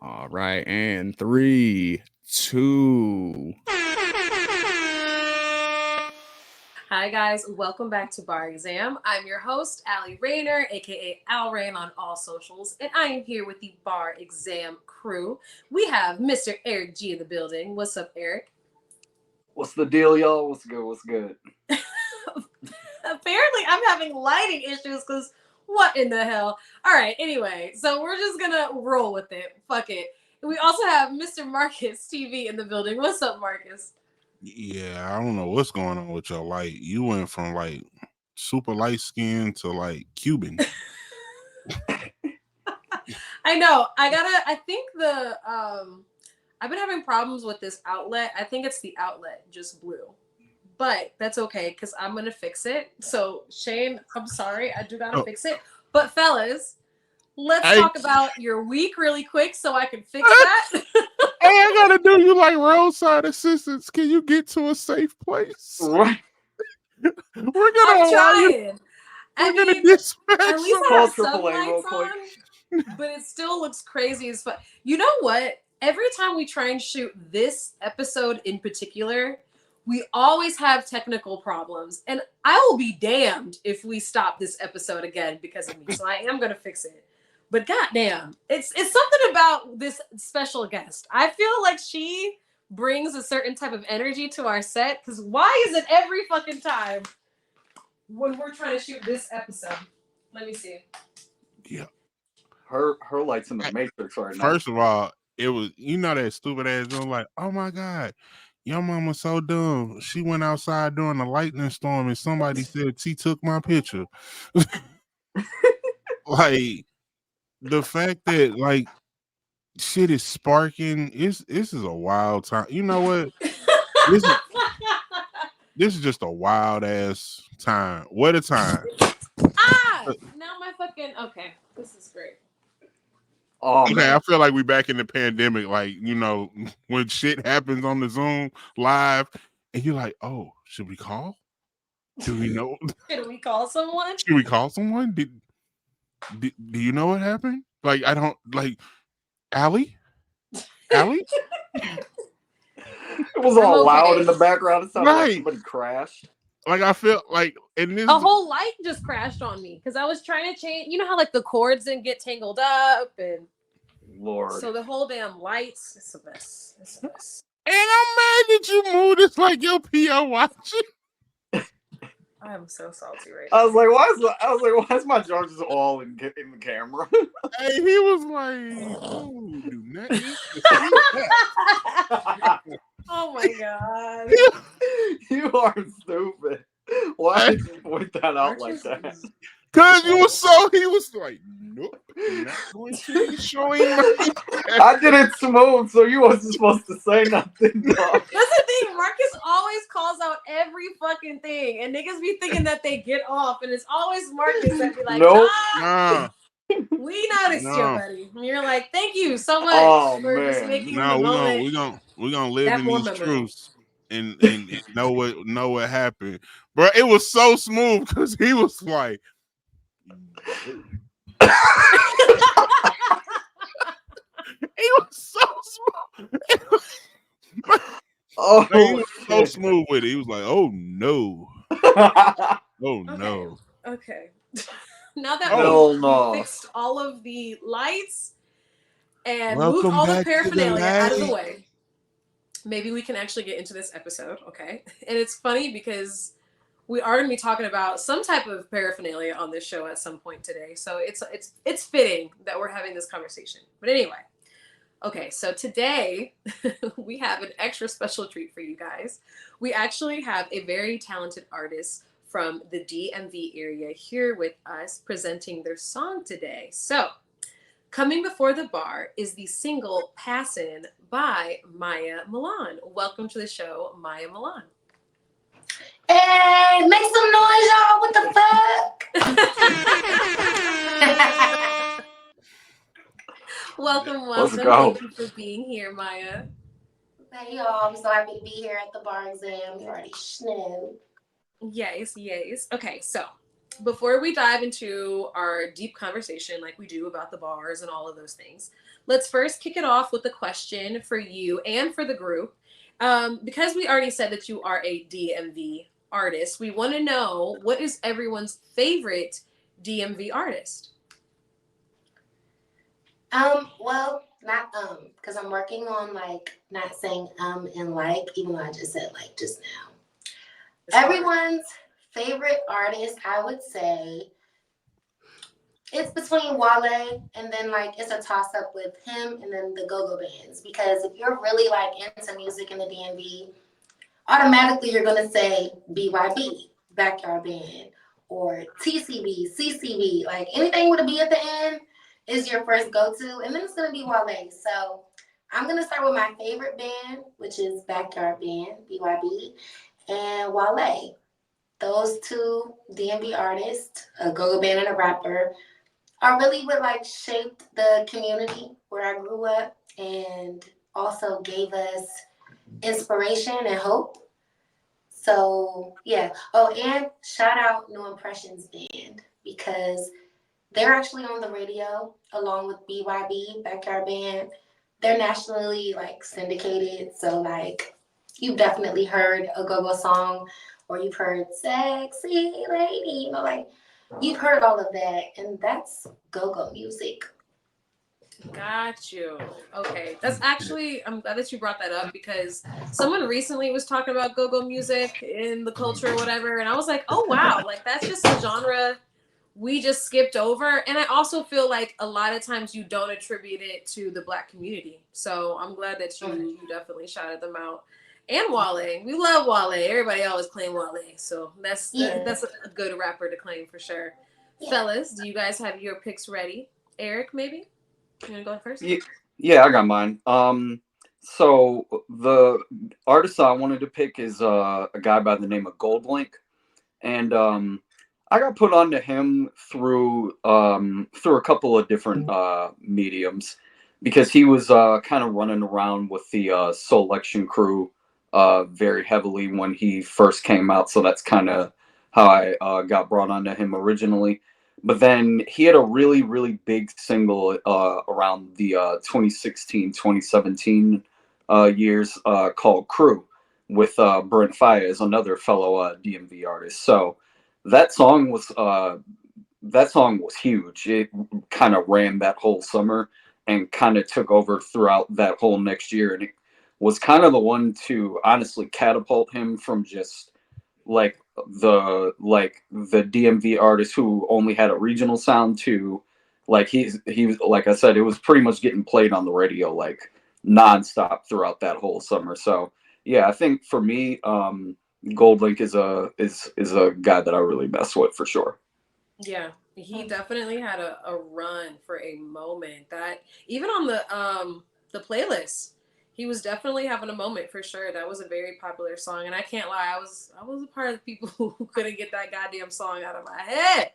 All right, and three, two. Hi guys, welcome back to Bar Exam. I'm your host, Allie Rayner, aka Al Rain on all socials, and I am here with the Bar Exam crew. We have Mr. Eric G in the building. What's up, Eric? What's the deal, y'all? What's good? What's good? Apparently, I'm having lighting issues because what in the hell? All right, anyway, so we're just gonna roll with it. Fuck it. We also have Mr. Marcus TV in the building. What's up, Marcus? Yeah, I don't know what's going on with your light. You went from like super light skin to like Cuban. I know. I think I've been having problems with this outlet. I think it's the outlet just blue. But that's okay because I'm gonna fix it. So Shane, I'm sorry, I do gotta Oh, fix it. But fellas, let's hey, talk about your week really quick so I can fix that. hey, I gotta do you like roadside assistance. Can you get to a safe place? Right. We're I'm gonna allow you. trying. We're I gonna mean, dispatch at least some. I Call have some AAA real lights quick. on, but it still looks crazy as fuck. You know what? Every time we try and shoot this episode in particular, we always have technical problems. And I will be damned if we stop this episode again because of me. So I am gonna fix it. But goddamn, it's something about this special guest. I feel like she brings a certain type of energy to our set. Because why is it every fucking time when we're trying to shoot this episode? Let me see. Yeah. Her light's in the Hey, matrix right now. first of all, it was that stupid ass joke like, oh my god, your mama's so dumb. She went outside during a lightning storm and somebody said she took my picture. Like the fact that like shit is sparking. This is a wild time. You know what? This is this is just a wild ass time. What a time. Now my fucking okay. This is great. Oh Okay, man. I feel like we back in the pandemic. Like when shit happens on the Zoom live, and you're like, oh, should we call? Do we know? Should we call someone? Should we call someone? Do you know what happened? Like I don't like Allie. Allie, It was I'm all loud okay. in the background. It sounded like right? somebody crashed. Like I feel like, and this A whole light just crashed on me because I was trying to change. You know how like the cords didn't get tangled up, and Lord. so the whole damn lights. It's a mess. It's a mess. and I'm mad that you moved this like your PO watching. I'm so salty right I now. was like, why is my charges all in the camera? Hey, he was like, oh, do not need to see that. Oh my god. You are stupid. Why did you point that out like that? Cause he was like, nope, I'm not going to be showing my. I did it smooth, so you wasn't supposed to say nothing. Dog. That's the thing. Marcus always calls out every fucking thing, and niggas be thinking that they get off, and it's always Marcus that be like, Nope. Nah, we noticed you, no, buddy. And you're like, thank you so much Oh, for just man. making the no, moment we're gonna live that in more these memorable. truths and know what happened, bro. It was so smooth because he was like. He was so smooth. Oh, He was so shit. smooth with it. He was like, "Oh no, oh no, Okay. Now that oh." Hell we no. fixed all of the lights and moved Welcome all the back to the paraphernalia out of the light. way, maybe we can actually get into this episode, okay? And it's funny because we are going to be talking about some type of paraphernalia on this show at some point today. So it's fitting that we're having this conversation. But anyway, okay, so today we have an extra special treat for you guys. We actually have a very talented artist from the DMV area here with us presenting their song today. So, coming before the bar is the single Passin by Maya Milan. Welcome to the show, Maya Milan. Hey, make some noise, y'all. What the fuck? Welcome, Let's welcome. go. Thank you for being here, Maya. Hey, y'all. I'm so happy to be here at the bar exam. You already know. Yes, yes. Okay, so before we dive into our deep conversation like we do about the bars and all of those things, let's first kick it off with a question for you and for the group. Because we already said that you are a DMV artist, we want to know, what is everyone's favorite DMV artist? Well, not because I'm working on like not saying and like, even though I just said like just now. It's hard. Everyone's favorite artist, I would say, it's between Wale and then like it's a toss up with him and then the go-go bands. Because if you're really like into music in the DMV, automatically you're gonna say BYB, Backyard Band, or TCB, CCB, like anything with a B at the end is your first go-to, and then it's gonna be Wale. So I'm gonna start with my favorite band, which is Backyard Band, BYB, and Wale. Those two DMV artists, a go-go band and a rapper, are really what like shaped the community where I grew up and also gave us inspiration and hope. So yeah. Oh, and shout out New Impressions Band because they're actually on the radio along with BYB, Backyard Band. They're nationally like syndicated. So like you've definitely heard a go-go song or you've heard sexy lady, you know, like you've heard all of that. And that's go-go music. Got you. Okay. That's actually, I'm glad that you brought that up because someone recently was talking about go-go music in the culture or whatever. And I was like, oh, wow. Like, that's just a genre we just skipped over. And I also feel like a lot of times you don't attribute it to the Black community. So I'm glad that you definitely shouted them out. And Wale. We love Wale. Everybody always claim Wale. So that's a good rapper to claim for sure. Yeah. Fellas, do you guys have your picks ready? Eric, maybe? You want to go first? Yeah, I got mine. So the artist I wanted to pick is a guy by the name of Goldlink, and I got put onto him through a couple of different mediums because he was kind of running around with the Selection crew very heavily when he first came out. So that's kind of how I got brought onto him originally. But then he had a really, really big single around the 2016, 2017 years called Crew with Brent Faiyaz, another fellow DMV artist. So that song was huge. It kind of ran that whole summer and kind of took over throughout that whole next year. And it was kind of the one to honestly catapult him from just like the DMV artist who only had a regional sound to like he was, like I said, it was pretty much getting played on the radio like nonstop throughout that whole summer. So yeah, I think for me, Goldlink is a guy that I really mess with for sure. Yeah, he definitely had a run for a moment that even on the playlist, he was definitely having a moment for sure. That was a very popular song, and I can't lie, I was a part of the people who couldn't get that goddamn song out of my head.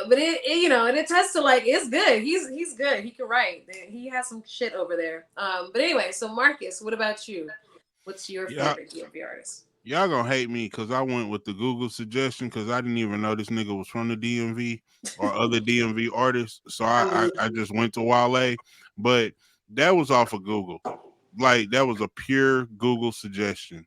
But it you know, and it tests to like it's good. He's good. He can write. He has some shit over there. But anyway, so Marcus, what about you? What's your favorite DMV artist? Y'all gonna hate me because I went with the Google suggestion because I didn't even know this nigga was from the DMV or other DMV artists. So I just went to Wale, but that was off of Google. Like that was a pure Google suggestion.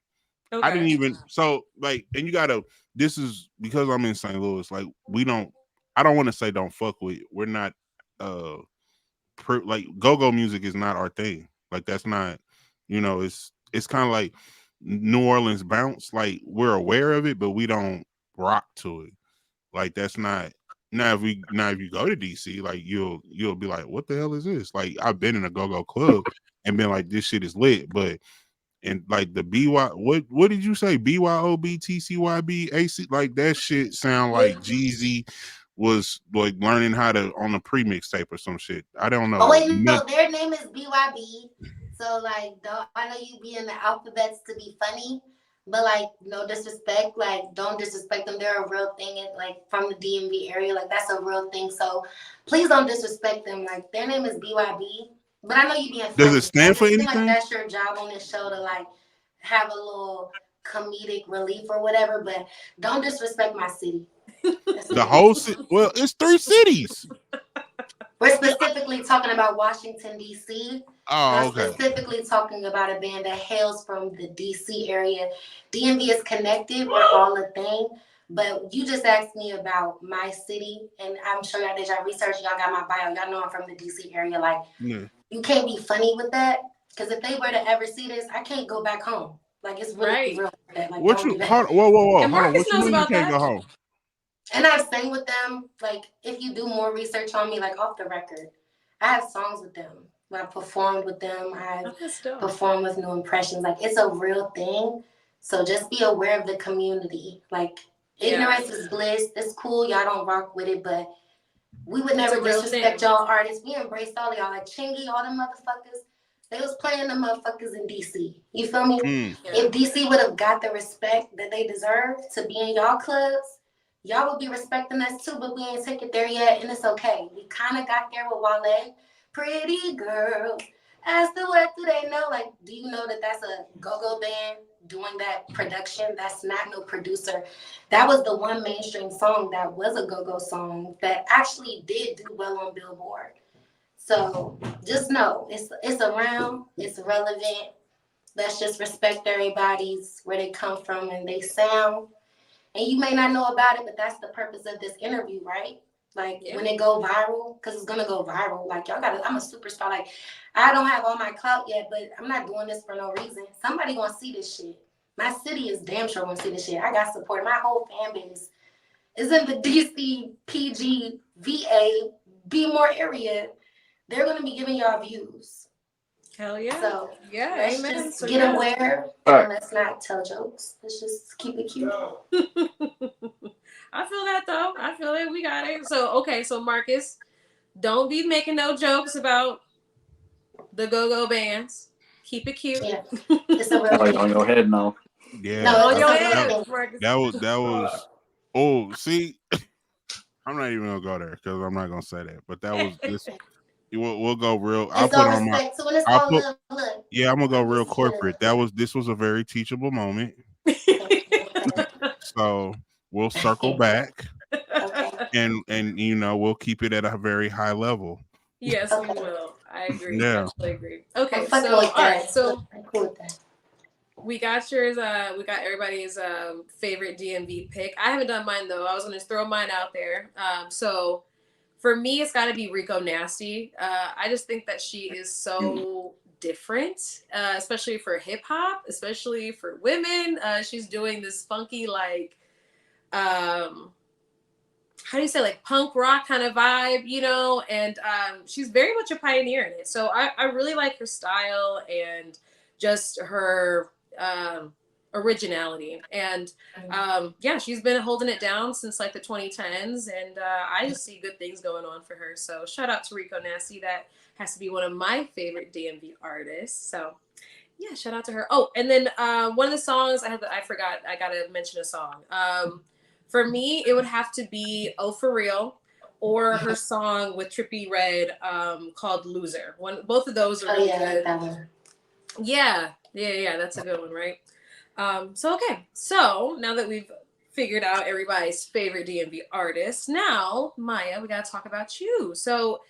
Okay. I didn't even and you gotta. This is because I'm in St. Louis. Like I don't want to say don't fuck with. We're not like go-go music is not our thing. Like that's not. It's kind of like New Orleans bounce. Like we're aware of it, but we don't rock to it. Like that's not. Now if you go to DC, like you'll be like, what the hell is this? Like I've been in a go-go club and been like, this shit is lit, but and like the what did you say? BYOB, TCYB, AC, like that shit sound like Jeezy was like learning how to on a premix tape or some shit. I don't know. Oh wait, no, their name is BYB. So like, I know you be in the alphabets to be funny, but like, no disrespect. Like, don't disrespect them. They're a real thing, like from the DMV area. Like that's a real thing. So please don't disrespect them. Like their name is BYB. But I know you being funny. Does it stand for anything? Like that's your job on this show to like have a little comedic relief or whatever. But don't disrespect my city. The whole city. Well, it's 3 cities. We're specifically talking about Washington, D.C. Oh, I'm okay. specifically talking about a band that hails from the D.C. area. DMV is connected. We're all a thing. But you just asked me about my city, and I'm sure y'all did y'all research. Y'all got my bio. Y'all know I'm from the D.C. area. Like, Yeah. you can't be funny with that, because if they were to ever see this, I can't go back home. Like, it's really Right. real. Like, What don't you? do that. Whoa! And Hold on. Marcus What you knows mean you about can't that. go home? And I've sang with them, like, if you do more research on me, like, off the record, I have songs with them. When I performed with them, I've performed with New Impressions. Like, it's a real thing. So just be aware of the community. Like, ignorance is bliss. It's cool. Y'all don't rock with it, but we would never disrespect y'all artists. We embraced all y'all. Like, Chingy, all them motherfuckers, they was playing the motherfuckers in D.C. You feel me? If D.C. would have got the respect that they deserve to be in y'all clubs, y'all would be respecting us too, but we ain't take it there yet, and it's okay. We kind of got there with Wale. Pretty girls. As to what do they know? Like, do you know that that's a go-go band doing that production? That's not no producer. That was the one mainstream song that was a go-go song that actually did do well on Billboard. So just know it's around, it's relevant. Let's just respect everybody's where they come from and they sound. And you may not know about it, but that's the purpose of this interview, right? Like, when it go viral, because it's going to go viral. Like, y'all got to, I'm a superstar. Like, I don't have all my clout yet, but I'm not doing this for no reason. Somebody going to see this shit. My city is damn sure going to see this shit. I got support. My whole fan base is in the DC, PG, VA, Be More area. They're going to be giving y'all views. Hell yeah. So, let's amen. just So, get aware, and let's not tell jokes. Let's just keep it cute. I feel that though. I feel it. We got it. So, okay. So, Marcus, don't be making no jokes about the go-go bands. Keep it cute. Yeah. It's a real Like, thing. on your head now. Yeah. No, On it's your a real head, thing. Marcus. That was. Oh, see, I'm not even gonna go there because I'm not gonna say that. But that was this. We'll go real. I'll It's put all on my. respect too, and it's I'll all put. love. Look. Yeah, I'm gonna go real This is good. corporate. This was a very teachable moment. So we'll circle back, Okay. and you know we'll keep it at a very high level. Yes, we Okay. will. I agree. Yeah. Absolutely agree. Okay, I'm fucking so with all right, that. so I'm cool with that. we got yours. We got everybody's favorite DMV pick. I haven't done mine though. I was gonna throw mine out there. So for me, it's got to be Rico Nasty. I just think that she is so different, especially for hip hop, especially for women. She's doing this funky like. How do you say, like punk rock kind of vibe, you know, and she's very much a pioneer in it. So I really like her style and just her originality. And yeah, she's been holding it down since like the 2010s, and I just see good things going on for her. So shout out to Rico Nasty. That has to be one of my favorite DMV artists. So yeah, shout out to her. Oh, and then one of the songs I forgot. I gotta mention a song. For me, it would have to be "Oh for Real" or her song with Trippie Redd called "Loser." Both of those are really good. That one. Yeah, that's a good one, right? So okay, so now that we've figured out everybody's favorite DMV artist, now Maya, we gotta talk about you. So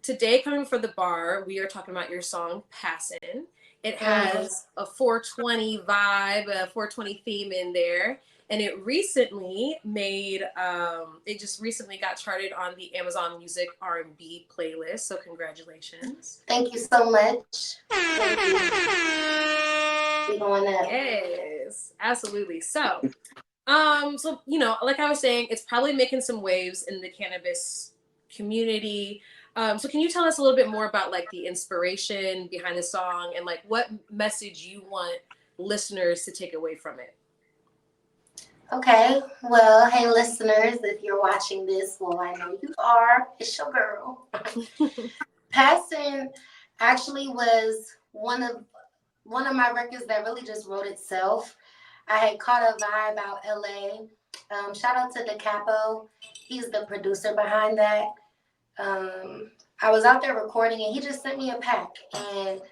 today, coming for the bar, we are talking about your song "Passin." It has a 420 vibe, a 420 theme in there. And it recently it just recently got charted on the Amazon Music R&B playlist. So congratulations. Thank you so much. Thank you. We're going up. Yes, absolutely. So you know, like I was saying, it's probably making some waves in the cannabis community. So can you tell us a little bit more about like the inspiration behind the song and like what message you want listeners to take away from it? Okay, well, hey listeners, if you're watching this, well, I know you are. It's your girl. Passin actually was one of my records that really just wrote itself. I had caught a vibe out LA. Shout out to the Capo. He's the producer behind that. I was out there recording and he just sent me a pack. And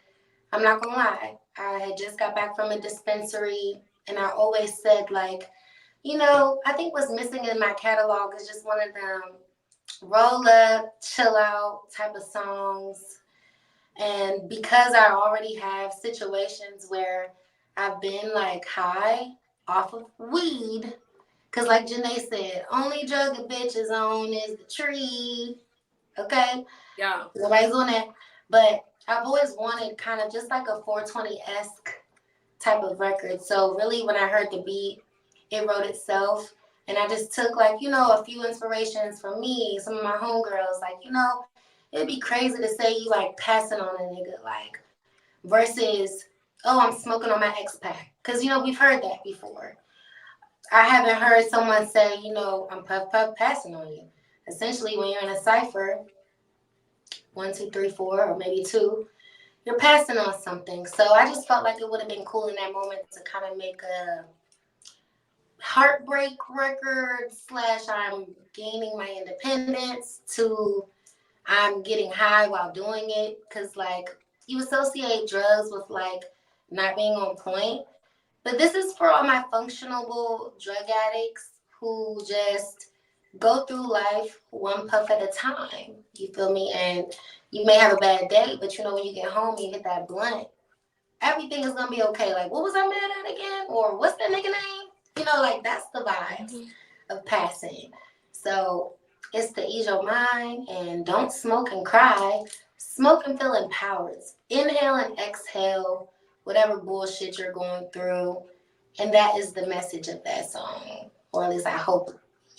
I'm not gonna lie, I had just got back from a dispensary and I always said like, you know, I think what's missing in my catalog is just one of them roll up, chill out type of songs. And because I already have situations where I've been like high off of weed, because like Janae said, only drug a bitch is on is the tree. Okay? Yeah. Nobody's on that. But I've always wanted kind of just like a 420-esque type of record. So really when I heard the beat, it wrote itself. And I just took like, a few inspirations from me, some of my homegirls, like, it'd be crazy to say you like passing on a nigga, like, versus, oh, I'm smoking on my X-Pack. Because, we've heard that before. I haven't heard someone say, I'm puff passing on you. Essentially, when you're in a cipher, 1, 2, 3, 4, or maybe 2, you're passing on something. So I just felt like it would have been cool in that moment to kind of make a heartbreak record / I'm gaining my independence to I'm getting high while doing it. Because, like, you associate drugs with, like, not being on point. But this is for all my functional drug addicts who just go through life one puff at a time. You feel me? And you may have a bad day, but when you get home, you hit that blunt, everything is going to be okay. Like, what was I mad at again? Or what's that nigga name? Like, that's the vibes of Passin. So it's to ease your mind and don't smoke and cry. Smoke and feel empowered. Inhale and exhale whatever bullshit you're going through. And that is the message of that song. Or at least I hope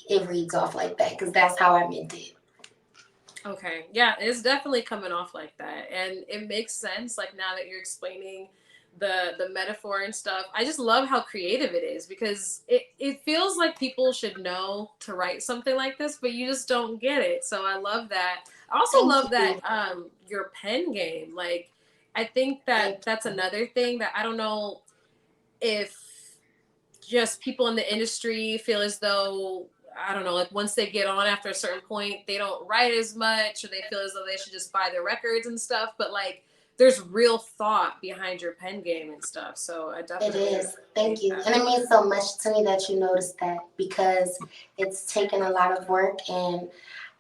it reads off like that, because that's how I meant it. Okay. Yeah, it's definitely coming off like that. And it makes sense, like, now that you're explaining the metaphor and stuff. I just love how creative it is, because it feels like people should know to write something like this, but you just don't get it. So I love that. I also love that your pen game. Like, I think that that's another thing that I don't know if just people in the industry feel as though, I don't know, like once they get on after a certain point, they don't write as much, or they feel as though they should just buy their records and stuff. But like, there's real thought behind your pen game and stuff. So I definitely. It is. Thank you. And it means so much to me that you noticed that, because it's taken a lot of work, and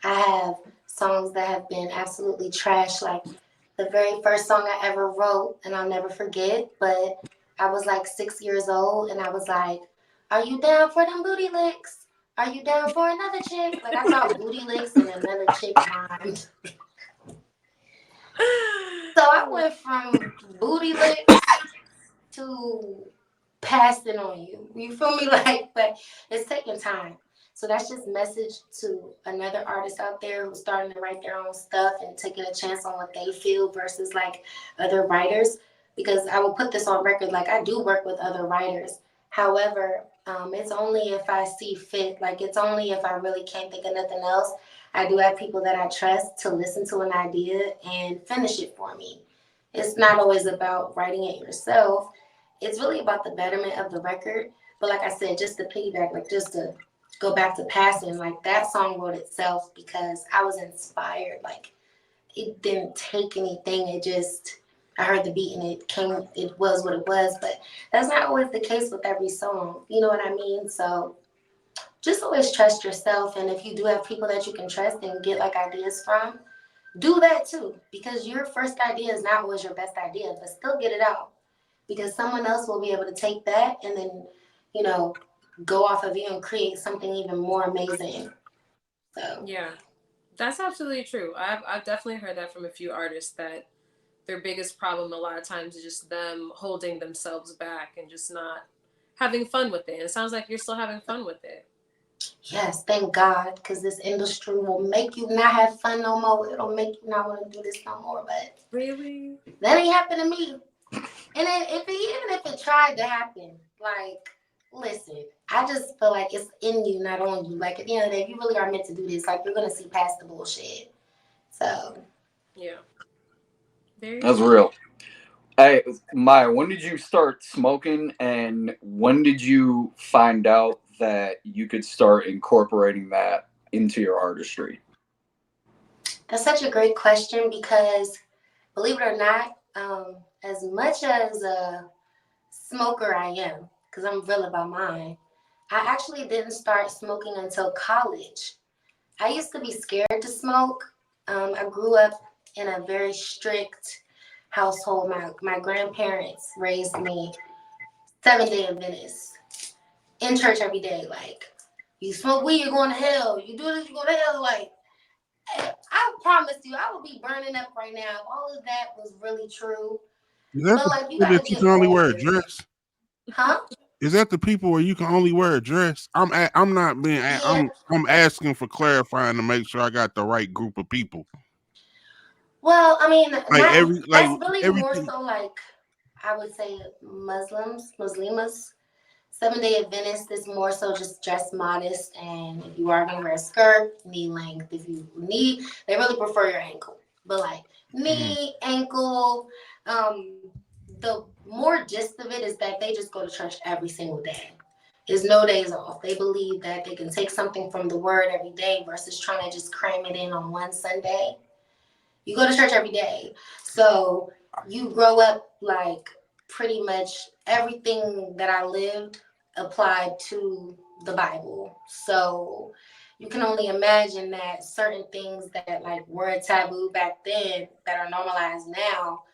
I have songs that have been absolutely trash. Like the very first song I ever wrote, and I'll never forget, but I was like 6 years old, and I was like, are you down for them booty licks? Are you down for another chick? Like, I thought booty licks and another chick rhymed. So I went from booty licks to passing on you. You feel me? Like, but it's taking time. So that's just message to another artist out there who's starting to write their own stuff and taking a chance on what they feel versus like other writers. Because I will put this on record, like I do work with other writers. However, it's only if I see fit. Like, it's only if I really can't think of nothing else. I do have people that I trust to listen to an idea and finish it for me. It's not always about writing it yourself. It's really about the betterment of the record. But like I said, just to piggyback, like just to go back to Passin, like that song wrote itself because I was inspired. Like, it didn't take anything. It just, I heard the beat and it was what it was. But that's not always the case with every song. You know what I mean? So just always trust yourself. And if you do have people that you can trust and get like ideas from, do that too. Because your first idea is not always your best idea, but still get it out. Because someone else will be able to take that and then, go off of you and create something even more amazing. So yeah, that's absolutely true. I've definitely heard that from a few artists, that their biggest problem a lot of times is just them holding themselves back and just not having fun with it. And it sounds like you're still having fun with it. yes, thank God, because this industry will make you not have fun no more. It'll make you not want to do this no more. But really, that ain't happened to me. And then even if it tried to happen, like, listen, I just feel like it's in you, not on you. Like, at the end of the day, if you really are meant to do this, like, you're gonna see past the bullshit. So yeah, That's real. Hey, Maya, when did you start smoking, and when did you find out that you could start incorporating that into your artistry? that's such a great question, because believe it or not, as much as a smoker I am, because I'm real about mine, I actually didn't start smoking until college. I used to be scared to smoke. I grew up in a very strict household. My grandparents raised me 7-day Adventist in church every day. Like, you smoke weed, you're going to hell. You do this, you go to hell. Like, I promise you, I would be burning up right now. All of that was really true. Is that But the like, you people gotta that you get can only wear a older. dress? Huh? Is that the people where you can only wear a dress? I'm not being. Yeah. I'm asking for clarifying to make sure I got the right group of people. Well, I mean, Like not that's really more everything. so like I would say Muslimas. 7-day Adventist is more so just dress modest, and if you are gonna wear a skirt, knee length. If you need, they really prefer your ankle, but like knee, ankle. The more gist of it is that they just go to church every single day. There's no days off. They believe that they can take something from the word every day versus trying to just cram it in on one Sunday. You go to church every day. So you grow up like pretty much everything that I lived applied to the Bible. So you can only imagine that certain things that like were taboo back then that are normalized now,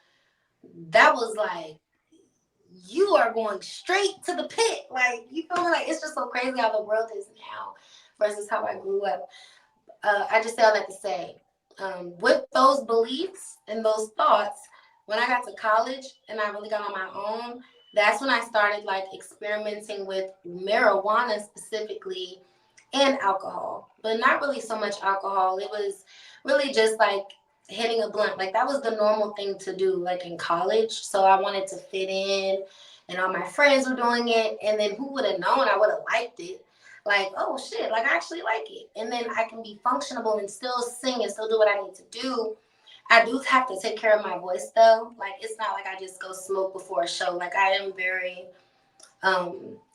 that was like you are going straight to the pit. Like, you feel me? Like, it's just so crazy how the world is now versus how I grew up. I just say all that to say, with those beliefs and those thoughts, when I got to college and I really got on my own, that's when I started like experimenting with marijuana specifically and alcohol, but not really so much alcohol. It was really just like hitting a blunt. Like that was the normal thing to do, like in college. So I wanted to fit in, and all my friends were doing it. And then who would have known I would have liked it? Like, oh shit, like I actually like it. And then I can be functional and still sing and still do what I need to do. I do have to take care of my voice though. Like it's not like I just go smoke before a show. Like I am very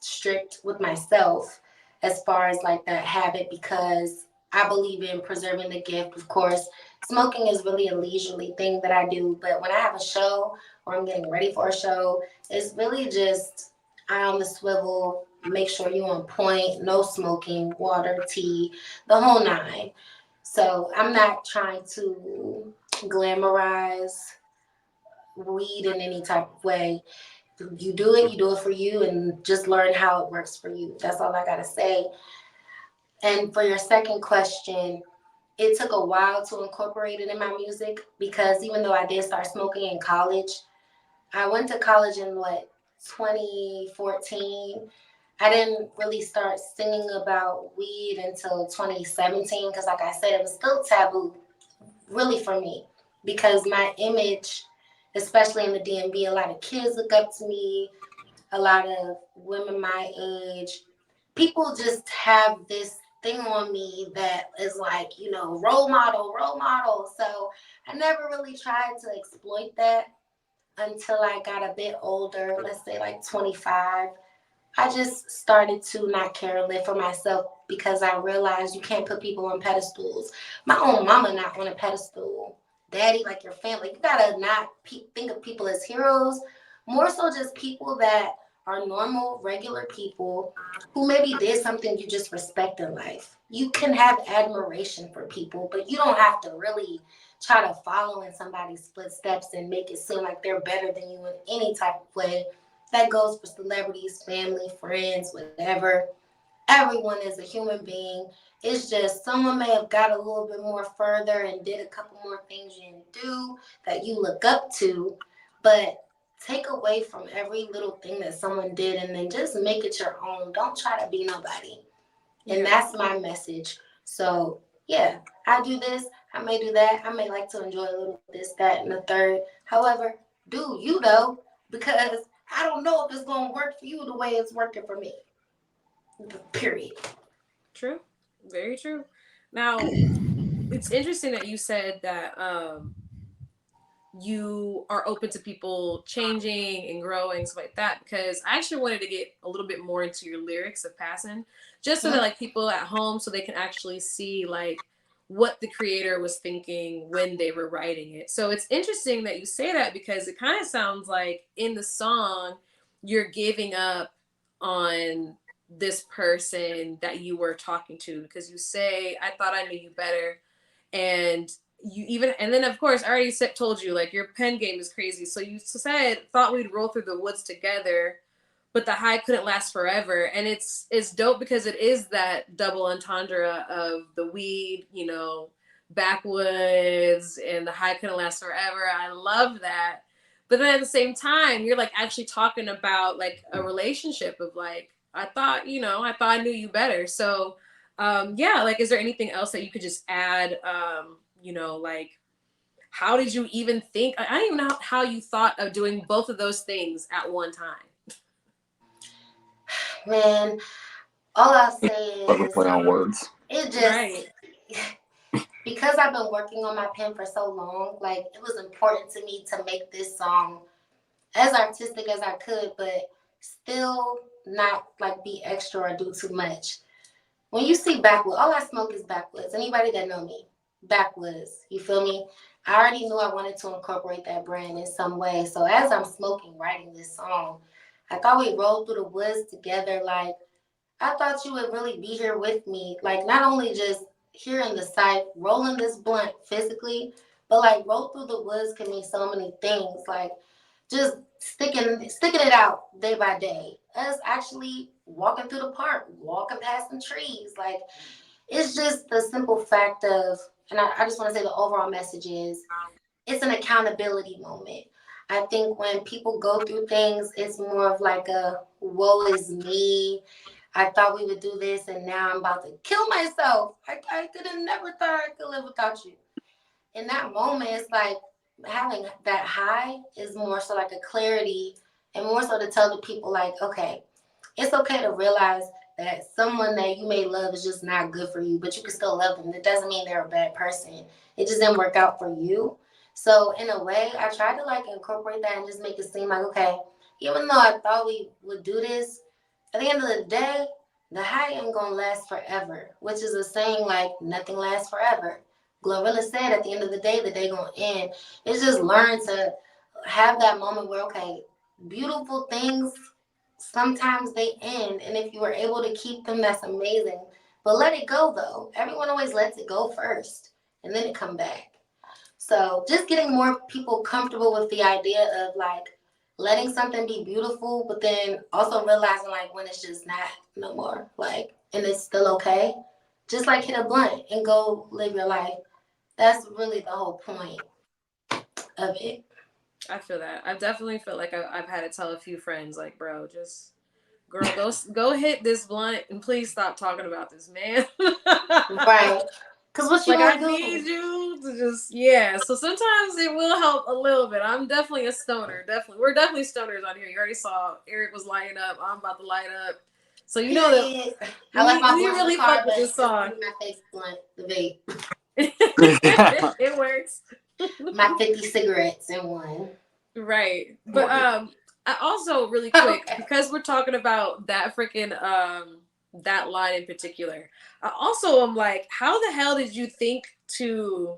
strict with myself as far as like that habit, because I believe in preserving the gift. Of course, smoking is really a leisurely thing that I do, but when I have a show or I'm getting ready for a show, it's really just eye on the swivel, make sure you're on point, no smoking, water, tea, the whole nine. So I'm not trying to glamorize weed in any type of way. You do it for you, and just learn how it works for you. That's all I gotta say. And for your second question, it took a while to incorporate it in my music because even though I did start smoking in college, I went to college in 2014. I didn't really start singing about weed until 2017 because, like I said, it was still taboo, really, for me, because my image, especially in the DMV, a lot of kids look up to me, a lot of women my age, people just have this thing on me that is like, role model, role model. So I never really tried to exploit that until I got a bit older, let's say like 25. I just started to not care and live for myself because I realized you can't put people on pedestals. My own mama not on a pedestal. Daddy, like your family. You gotta not think of people as heroes. More so just people that are normal, regular people who maybe did something you just respect in life. You can have admiration for people, but you don't have to really try to follow in somebody's footsteps and make it seem like they're better than you in any type of way. That goes for celebrities, family, friends, whatever. Everyone is a human being. It's just someone may have got a little bit more further and did a couple more things you didn't do that you look up to, but take away from every little thing that someone did and then just make it your own. Don't try to be nobody. And that's my message. So, yeah, I do this. I may do that. I may like to enjoy a little this, that, and the third. However, do you though? Because I don't know if it's going to work for you the way it's working for me. Period. True. Very true. Now, it's interesting that you said that you are open to people changing and growing, stuff like that, because I actually wanted to get a little bit more into your lyrics of Passin, just so that like people at home, so they can actually see like what the creator was thinking when they were writing it. So it's interesting that you say that because it kind of sounds like in the song you're giving up on this person that you were talking to? Because you say, I thought I knew you better. And then of course, I already told you, like, your pen game is crazy. So you said, thought we'd roll through the woods together, but the high couldn't last forever. And it's dope because it is that double entendre of the weed, you know, backwoods, and the high couldn't last forever. I love that. But then at the same time, you're like actually talking about like a relationship of like, I thought I knew you better. So yeah, like, is there anything else that you could just add? Like, how did you even think? I don't even know how you thought of doing both of those things at one time. Man, all I'll say Love to is play on words. it just Right. because I've been working on my pen for so long, like it was important to me to make this song as artistic as I could, but still not like be extra or do too much. When you see backwoods, all I smoke is backwoods. Anybody that know me, backwoods. You feel me? I already knew I wanted to incorporate that brand in some way. So as I'm smoking, writing this song, I thought we rolled through the woods together. Like, I thought you would really be here with me. Like, not only just hearing the sight, rolling this blunt physically, but like roll through the woods can mean so many things. Like just sticking it out day by day. Us actually walking through the park, walking past some trees. Like it's just the simple fact of, and I just want to say the overall message is it's an accountability moment. I think when people go through things, it's more of like a woe is me. I thought we would do this and now I'm about to kill myself. I could have never thought I could live without you. In that moment, it's like having that high is more so like a clarity and more so to tell the people like, okay, it's okay to realize that someone that you may love is just not good for you, but you can still love them. It doesn't mean they're a bad person. It just didn't work out for you. So in a way, I tried to like incorporate that and just make it seem like, okay, even though I thought we would do this, at the end of the day, the high ain't gonna last forever, which is a saying like nothing lasts forever. Glorilla said at the end of the day gonna end. It's just learn to have that moment where, okay, beautiful things, sometimes they end. And if you were able to keep them, that's amazing. But let it go though. Everyone always lets it go first and then it come back. So just getting more people comfortable with the idea of like letting something be beautiful, but then also realizing like when it's just not no more, like, and it's still okay. Just like hit a blunt and go live your life. That's really the whole point of it. I feel that. I definitely feel like I've had to tell a few friends, like, bro, just girl, go hit this blunt and please stop talking about this, man. Right. Because what you Like, gonna I do? need you to just, yeah. So sometimes it will help a little bit. I'm definitely a stoner. Definitely. We're definitely stoners on here. You already saw Eric was lighting up. I'm about to light up. So you know that I left my we blunt in really the car, fuck with but this song. my face blunt, the vape. It works. My 50 cigarettes in one. Right. But I also really quick, Okay. because we're talking about that freaking that line in particular. I also am like, how the hell did you think to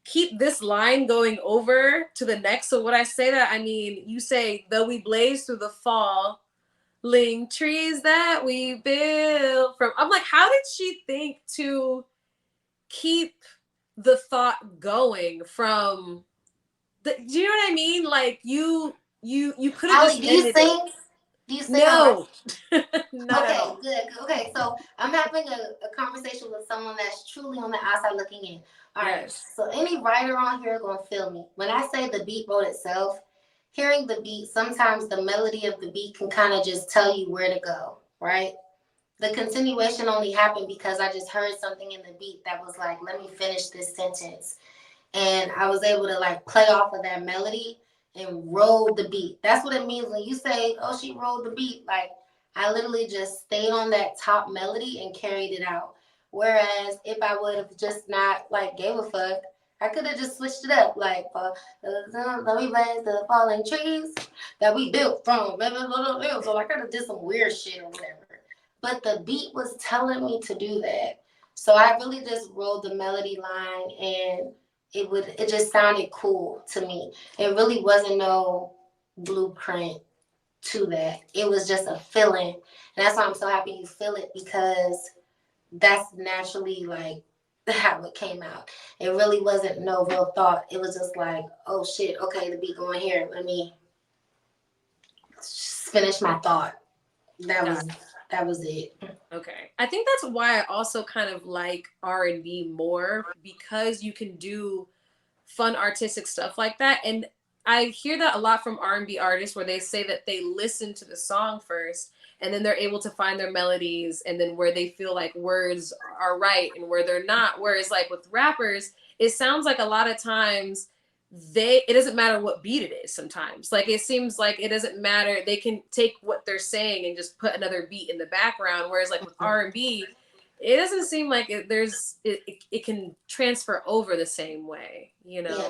keep this line going over to the next? So when I say that, I mean, you say, though we blaze through the fall, ling trees that we build from. I'm like, how did she think to keep the thought going from do you know what I mean? Like you could have Allie, just do you ended sing? it. Do you sing? No. Not at Okay, all. good. Okay, so I'm having a conversation with someone that's truly on the outside looking in. All right. Yes. So any writer on here gonna feel me. When I say the beat wrote itself, hearing the beat, sometimes the melody of the beat can kind of just tell you where to go, right? The continuation only happened because I just heard something in the beat that was like, let me finish this sentence. And I was able to like play off of that melody and roll the beat. That's what it means when you say, oh, she rolled the beat. Like I literally just stayed on that top melody and carried it out. Whereas if I would have just not like gave a fuck, I could have just switched it up. Like, let me blast the falling trees that we built from. So I could have did some weird shit or whatever. But the beat was telling me to do that. So I really just rolled the melody line and it just sounded cool to me. It really wasn't no blueprint to that. It was just a feeling. And that's why I'm so happy you feel it, because that's naturally like how it came out. It really wasn't no real thought. It was just like, oh shit, okay, the beat going here. Let me just finish my thought. That was it. Okay. I think that's why I also kind of like R&B more, because you can do fun artistic stuff like that. And I hear that a lot from R&B artists, where they say that they listen to the song first and then they're able to find their melodies, and then where they feel like words are right and where they're not. Whereas like with rappers, it sounds like a lot of times it doesn't matter what beat it is sometimes. Like it seems like it doesn't matter. They can take what they're saying and just put another beat in the background. Whereas like with R&B, it doesn't seem like it can transfer over the same way, you know? Yeah.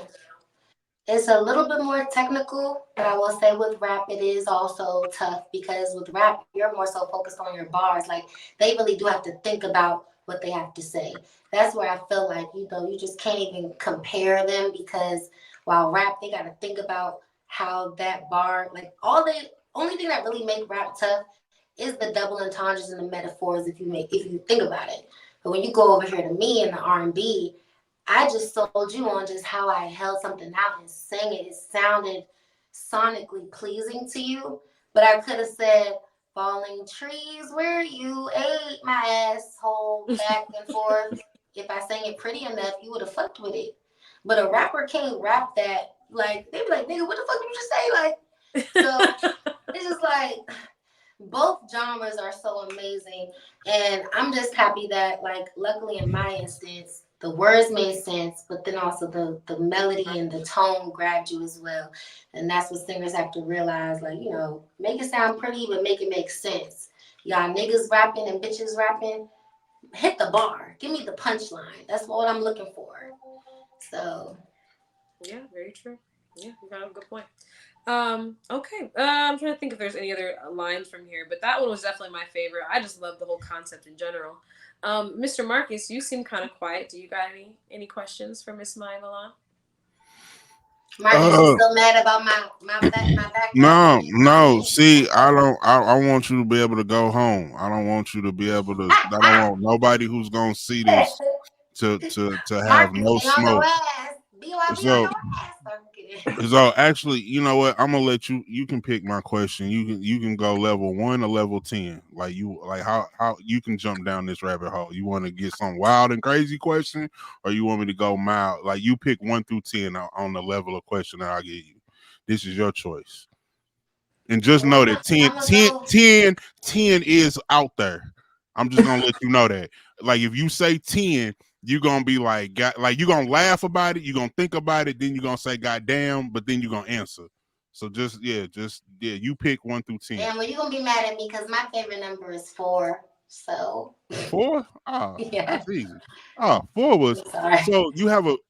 It's a little bit more technical, but I will say with rap, it is also tough, because with rap, you're more so focused on your bars. Like, they really do have to think about what they have to say. That's where I feel like, you just can't even compare them, because while rap, they got to think about how that bar, like, only thing that really make rap tough is the double entendres and the metaphors, if you think about it. But when you go over here to me in the R&B, I just sold you on just how I held something out and sang it. It sounded sonically pleasing to you, but I could have said, falling trees where you ate my asshole back and forth. If I sang it pretty enough, you would have fucked with it. But a rapper can't rap that. Like, they be like, nigga, what the fuck did you just say? Like, so it's just like, both genres are so amazing. And I'm just happy that, like, luckily in my instance, the words made sense, but then also the melody and the tone grabbed you as well. And that's what singers have to realize, like, make it sound pretty, but make it make sense. Y'all niggas rapping and bitches rapping, hit the bar. Give me the punchline. That's what I'm looking for. So. Yeah, very true. Yeah, you got a good point. Okay. I'm trying to think if there's any other lines from here, but that one was definitely my favorite. I just love the whole concept in general. Mr. Marcus, you seem kind of quiet. Do you got any questions for Miss Maya Milan? Marcus, you still mad about my background? No. See, I don't. I want you to be able to go home. I don't want you to be able to. I don't want nobody who's gonna see this to have Marcus, no be on your smoke. ass. Be on your ass. I'm kidding. So actually, you know what? I'm gonna let you. You can pick my question. You can go level 1 or level 10. Like how you can jump down this rabbit hole. You want to get some wild and crazy question, or you want me to go mild? Like you pick 1 through 10 on the level of question that I give you. This is your choice. And just know that 10 is out there. I'm just gonna let you know that. Like if you say 10, you're gonna be like, you're gonna laugh about it, you're gonna think about it, then you're gonna say God damn, but then you're gonna answer. So you pick 1 through 10. And well, you're gonna be mad at me because my favorite number is 4. So 4? Oh, yeah. that's easy. Oh, 4 was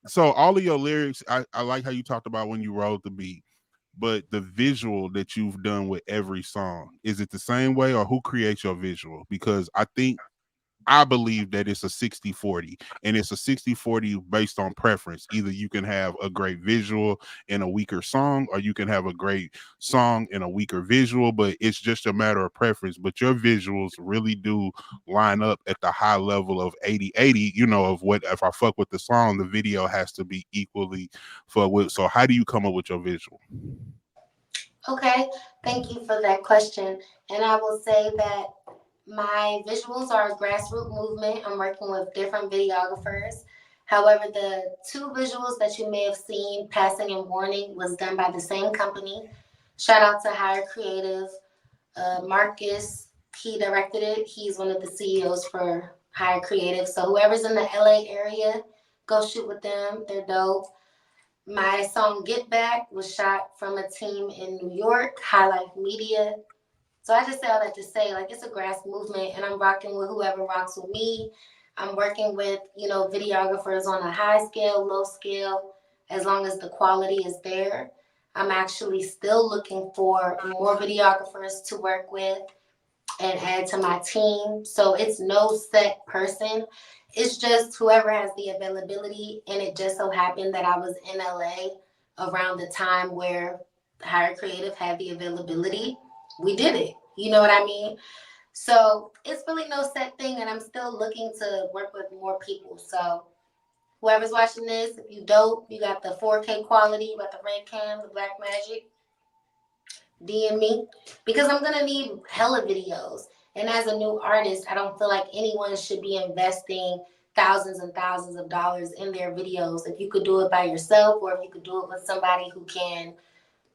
so all of your lyrics, I like how you talked about when you wrote the beat. But the visual that you've done with every song, is it the same way, or who creates your visual? Because I believe that it's a 60-40, and it's a 60-40 based on preference. Either you can have a great visual in a weaker song, or you can have a great song in a weaker visual, but it's just a matter of preference. But your visuals really do line up at the high level of 80-80, of what, if I fuck with the song, the video has to be equally fuck with. So how do you come up with your visual? Okay, thank you for that question. And I will say that my visuals are a grassroots movement. I'm working with different videographers. However, the 2 visuals that you may have seen, Passing and Warning, was done by the same company. Shout out to Hire Creative. Marcus, he directed it. He's one of the CEOs for Hire Creative. So whoever's in the LA area, go shoot with them. They're dope. My song Get Back was shot from a team in New York, High Life Media. So I just say all that to say, like, it's a grass movement, and I'm rocking with whoever rocks with me. I'm working with, videographers on a high scale, low scale, as long as the quality is there. I'm actually still looking for more videographers to work with and add to my team. So it's no set person. It's just whoever has the availability. And it just so happened that I was in LA around the time where Hire Creative had the availability, we did it. You know what I mean? So it's really no set thing, and I'm still looking to work with more people. So whoever's watching this, if you dope, you got the 4K quality, you got the red cam, the black magic, DM me, because I'm gonna need hella videos. And as a new artist, I don't feel like anyone should be investing thousands and thousands of dollars in their videos. If you could do it by yourself, or if you could do it with somebody who can,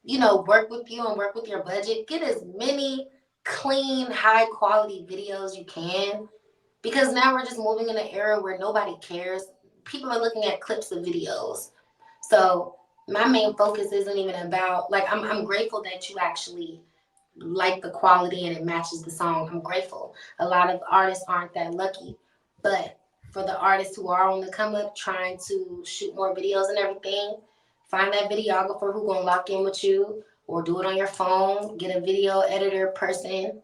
you know, work with you and work with your budget, get as many clean, high quality videos you can. Because now we're just moving in an era where nobody cares. People are looking at clips of videos. So my main focus isn't even about, like, I'm grateful that you actually like the quality and it matches the song. I'm grateful. A lot of artists aren't that lucky. But for the artists who are on the come up trying to shoot more videos and everything, find that videographer who gonna lock in with you, or do it on your phone, get a video editor person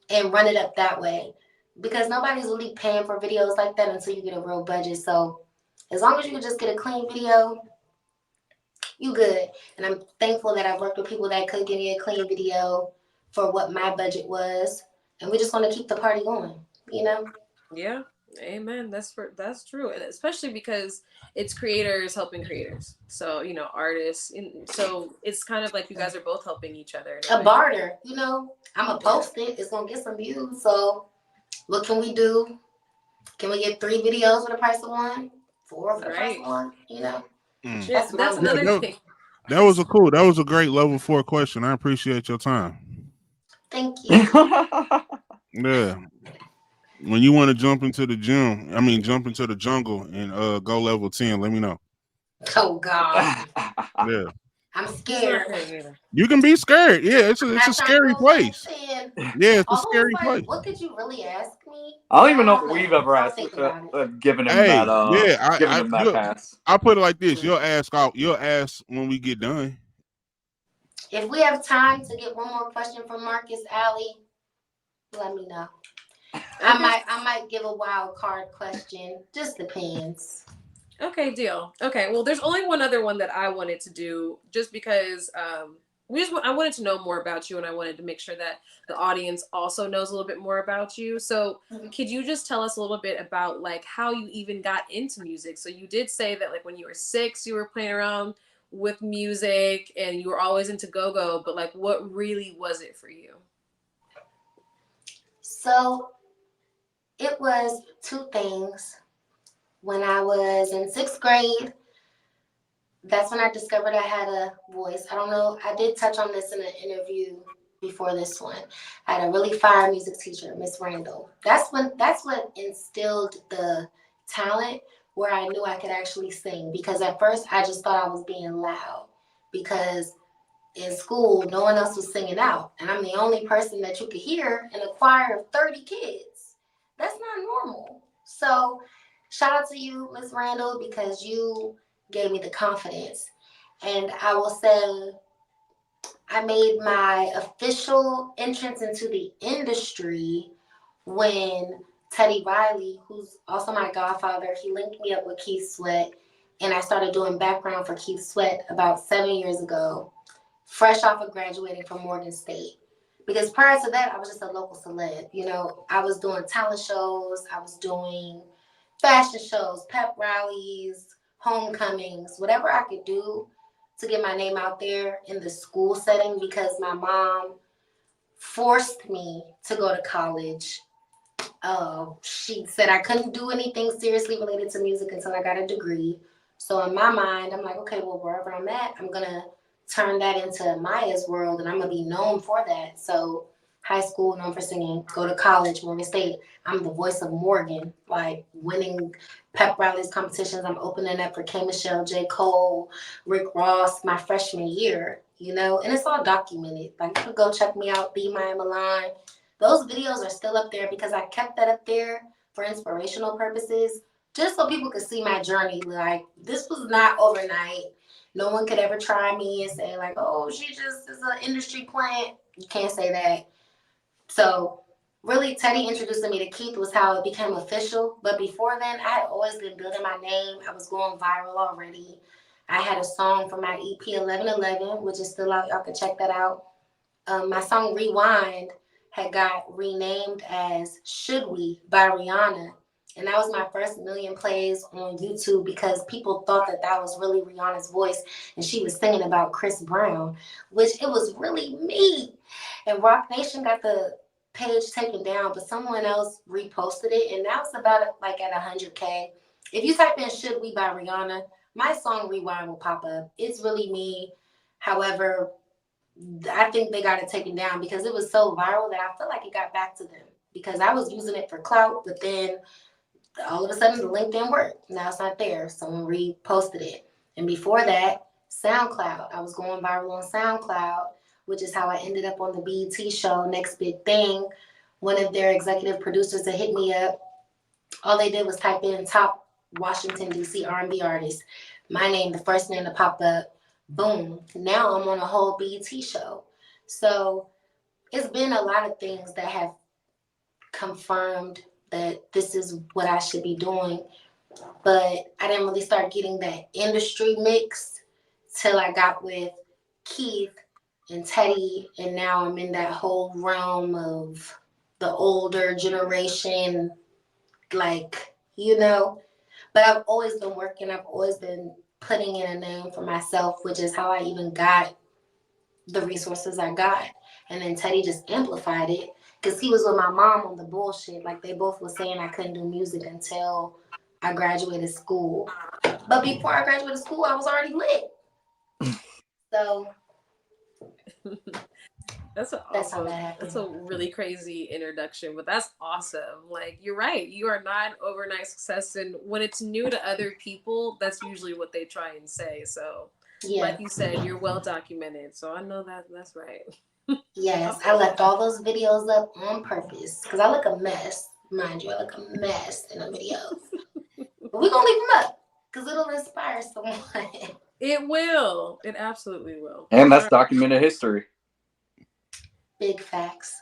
and run it up that way. Because nobody's really paying for videos like that until you get a real budget. So as long as you can just get a clean video, you good. And I'm thankful that I've worked with people that could give me a clean video for what my budget was. And we just want to keep the party going, you know? Yeah. Amen. That's true. And especially because it's creators helping creators. So, you know, artists. So it's kind of like you guys are both helping each other. A barter, you know? I'm going to post it. It's going to get some views. So what can we do? Can we get 3 videos for the price of 1? 4 for the price of 1? You know? That's another thing. That was a great level 4 question. I appreciate your time. Thank you. Yeah. When you want to jump into the jungle and go level 10, let me know. Oh God. Yeah. I'm scared. You can be scared. Yeah, it's a scary place. Yeah, it's a scary place. What could you really ask me? I don't even know if we've ever asked given him that pass. I'll put it like this. You'll ask when we get done. If we have time to get one more question from Marcus Alley, let me know. I might give a wild card question. Just depends. Okay, deal. Okay, well, there's only one other one that I wanted to do, just because I wanted to know more about you, and I wanted to make sure that the audience also knows a little bit more about you. So, could you just tell us a little bit about like how you even got into music? So you did say that like when you were 6, you were playing around with music, and you were always into go-go, but like what really was it for you? So it was 2 things. When I was in 6th grade, that's when I discovered I had a voice. I don't know, I did touch on this in an interview before this one. I had a really fire music teacher, Miss Randall. That's what instilled the talent where I knew I could actually sing. Because at first I just thought I was being loud. Because in school, no one else was singing out. And I'm the only person that you could hear in a choir of 30 kids. That's not normal. So shout out to you, Miss Randall, because you gave me the confidence. And I will say I made my official entrance into the industry when Teddy Riley, who's also my godfather, he linked me up with Keith Sweat, and I started doing background for Keith Sweat about 7 years ago, fresh off of graduating from Morgan State. Because prior to that, I was just a local celeb. You know, I was doing talent shows, I was doing fashion shows, pep rallies, homecomings, whatever I could do to get my name out there in the school setting, because my mom forced me to go to college. She said I couldn't do anything seriously related to music until I got a degree. So in my mind, I'm like, okay, well, wherever I'm at, I'm going to turn that into Maya's world, and I'm going to be known for that. So high school, known for singing, go to college, Morgan State. I'm the voice of Morgan, like winning pep rallies, competitions. I'm opening up for K. Michelle, J. Cole, Rick Ross, my freshman year, you know, and it's all documented. Like, you can go check me out, Be Maya Milan. Those videos are still up there because I kept that up there for inspirational purposes, just so people could see my journey. Like, this was not overnight. No one could ever try me and say, like, oh, she just is an industry plant. You can't say that. So really, Teddy introducing me to Keith was how it became official. But before then, I had always been building my name. I was going viral already. I had a song for my EP 1111, which is still out. Y'all can check that out. my song Rewind had got renamed as Should We by Rihanna. And that was my first million plays on YouTube because people thought that that was really Rihanna's voice and she was singing about Chris Brown, which it was really me. And Rock Nation got the page taken down, but someone else reposted it, and that was about like at 100K. If you type in Should We by Rihanna, my song Rewind will pop up. It's really me. However, I think they got it taken down because it was so viral that I feel like it got back to them because I was using it for clout, but then all of a sudden the link didn't work. Now it's not there. Someone reposted it. And before that, SoundCloud. I was going viral on SoundCloud, which is how I ended up on the BET show, Next Big Thing. One of their executive producers that hit me up, all they did was type in top Washington, D.C. R&B artist. My name, the first name to pop up. Boom. Now I'm on a whole BET show. So it's been a lot of things that have confirmed that this is what I should be doing. But I didn't really start getting that industry mix till I got with Keith and Teddy. And now I'm in that whole realm of the older generation, like, you know. But I've always been working. I've always been putting in a name for myself, which is how I even got the resources I got. And then Teddy just amplified it because he was with my mom on the bullshit. Like they both were saying I couldn't do music until I graduated school. But before I graduated school, I was already lit. So That's how that happened. That's a really crazy introduction, but that's awesome. Like you're right, you are not overnight success, and when it's new to other people, that's usually what they try and say. So, yeah. Like you said, you're well documented, so I know that's right. Yes, I left all those videos up on purpose because I look a mess, mind you. I look a mess in the videos, but we're gonna leave them up because it'll inspire someone. It will. It absolutely will. And that's documented history. Big facts.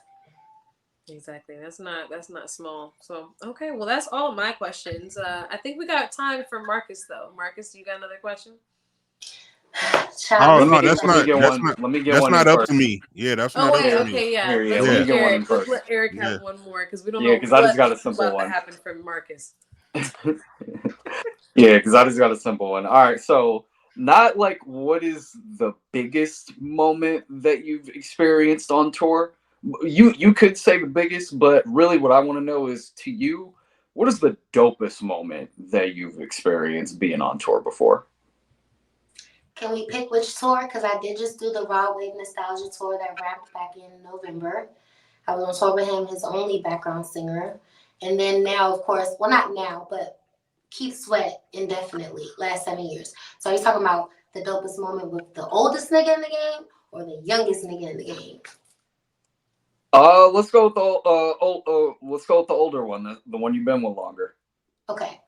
Exactly. That's not small. So okay, well that's all of my questions. I think we got time for Marcus though. Marcus, you got another question? Oh no, that's not up first. to me. Yeah, that's not up to me. Okay, yeah. Here, let me get one in first. Let's let Eric have one more because we don't know. Yeah, because I just got a simple about one. to happen from Marcus. Yeah, because I just got a simple one. All right, so not like what is the biggest moment that you've experienced on tour. You could say the biggest, but really what I want to know is to you, what is the dopest moment that you've experienced being on tour before? Can we pick which tour? Because I did just do the Raw Wave Nostalgia tour that wrapped back in November. I was on tour with him, his only background singer. And then now, of course, well, not now, but Keith Sweat indefinitely, last 7 years. So are you talking about the dopest moment with the oldest nigga in the game or the youngest nigga in the game? Let's go with the older one, the one you've been with longer. Okay.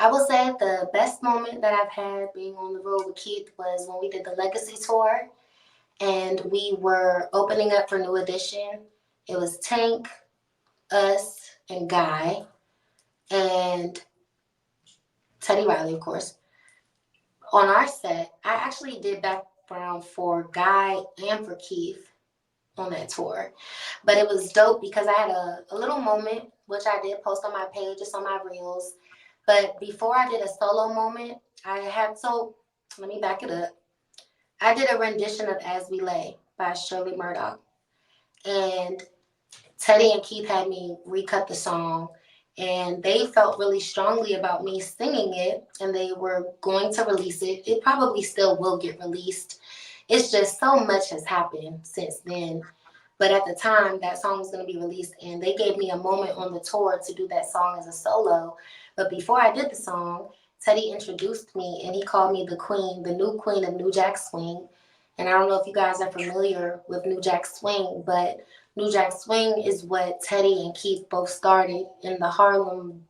I will say the best moment that I've had being on the road with Keith was when we did the Legacy tour and we were opening up for New Edition. It was Tank, us, and Guy, and Teddy Riley, of course. On our set, I actually did background for Guy and for Keith on that tour. But it was dope because I had a little moment, which I did post on my page, just on my reels. But before I did a solo moment, let me back it up. I did a rendition of As We Lay by Shirley Murdoch. And Teddy and Keith had me recut the song. And they felt really strongly about me singing it. And they were going to release it. It probably still will get released. It's just so much has happened since then. But at the time, that song was going to be released. And they gave me a moment on the tour to do that song as a solo. But before I did the song, Teddy introduced me and he called me the queen, the new queen of New Jack Swing. And I don't know if you guys are familiar with New Jack Swing, but New Jack Swing is what Teddy and Keith both started in the Harlem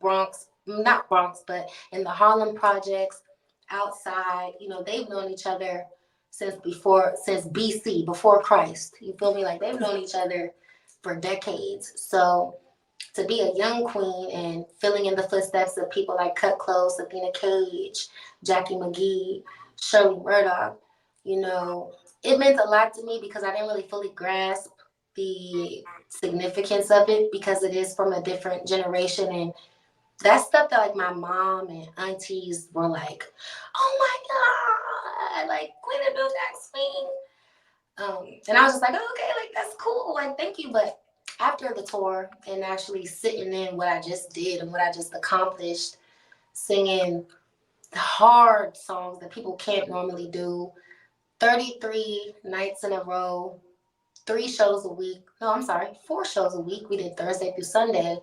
not Bronx, but in the Harlem projects outside. You know, they've known each other since BC, before Christ. You feel me? Like they've known each other for decades. So to be a young queen and filling in the footsteps of people like Cut Close, Athena Cage, Jackie McGee, Shirley Murdoch, you know, it meant a lot to me because I didn't really fully grasp the significance of it because it is from a different generation, and that's stuff that like my mom and aunties were like, "Oh my god, like Queen of Bill Jack Swing." And I was just like, oh, okay, like that's cool, like thank you. But after the tour and actually sitting in what I just did and what I just accomplished, singing hard songs that people can't normally do, 33 nights in a row, 3 shows a week. No, I'm sorry, 4 shows a week. We did Thursday through Sunday,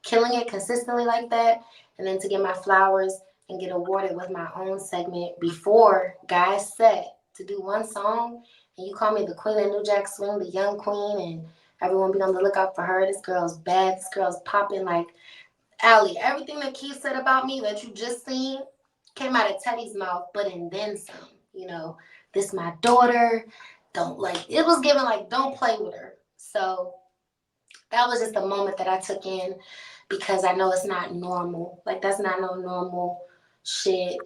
killing it consistently like that. And then to get my flowers and get awarded with my own segment before Guys Set to do one song. And you call me the Queen of New Jack Swing, the young queen, and everyone be on the lookout for her. This girl's bad. This girl's popping. Like, Allie, everything that Keith said about me that you just seen came out of Teddy's mouth, but and then some. You know, this my daughter. Don't like, it was given like, don't play with her. So that was just a moment that I took in because I know it's not normal. Like, that's not no normal shit.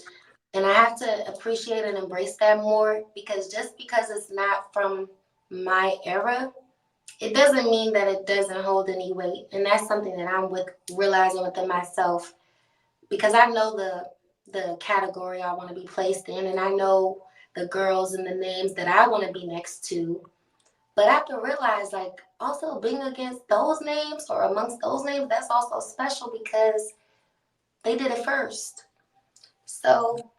And I have to appreciate and embrace that more because just because it's not from my era, it doesn't mean that it doesn't hold any weight. And that's something that I'm realizing within myself because I know the category I want to be placed in, and I know the girls and the names that I want to be next to. But I have to realize, like, also being against those names or amongst those names, that's also special because they did it first. So